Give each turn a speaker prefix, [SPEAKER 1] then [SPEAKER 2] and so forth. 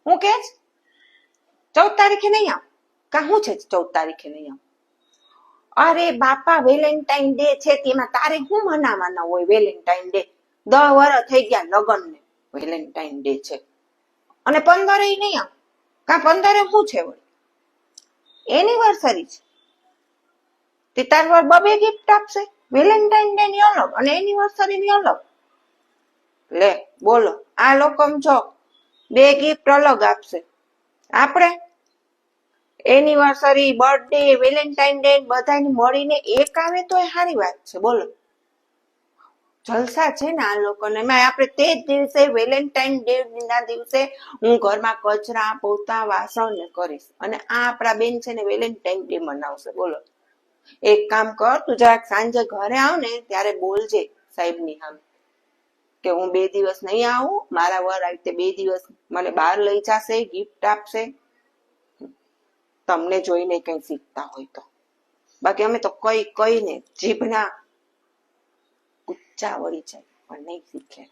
[SPEAKER 1] હું કે 14 તારીખે નહીં આવ કા હું છે 14 તારીખે નહીં આવ? અરે બાપા વેલેન્ટાઇન ડે છે તેમાં તારે શું મનાવાના હોય? વેલેન્ટાઇન ડે 10 વર્ષ થઈ ગયા લગ્ન ને વેલેન્ટાઇન ડે છે અને 15 નહીં આવ કા 15 શું છે વળી? એનિવર્સરી છે તે તાર બબે ગિફ્ટ આપશે? વેલેન્ટાઇન ડે ની અલગ અને એનિવર્સરી ની અલગ. લે બોલો, આ લોકો જો 2 ગિફ્ટ અલગ આપશે. આપણે એનિવર્સરી, બર્થડે, વેલેન્ટાઇન ડે બધાને મળીને એક આવે તો એ સારી વાત છે. બોલો, જલસા છે ને આ લોકોને. આપણે તે જ દિવસે વેલેન્ટાઇન ડે ના દિવસે હું ઘરમાં કચરા પોતા વાસણ ને કરીશ અને આ આપણા બેન છે ને વેલેન્ટાઇન ડે મનાવશે. બોલો, એક કામ કર, તું જરાક સાંજે ઘરે આવ ને ત્યારે બોલજે સાહેબ ની સામે કે હું 2 દિવસ નહીં આવું, મારા વર આવી રીતે 2 દિવસ મને બહાર લઈ જશે, ગિફ્ટ આપશે. તમને જોઈને કઈ શીખતા હોય તો. બાકી અમે તો કઈ કઈ ને જીભના ગુચ્ચા વળી જાય પણ નહીં શીખે.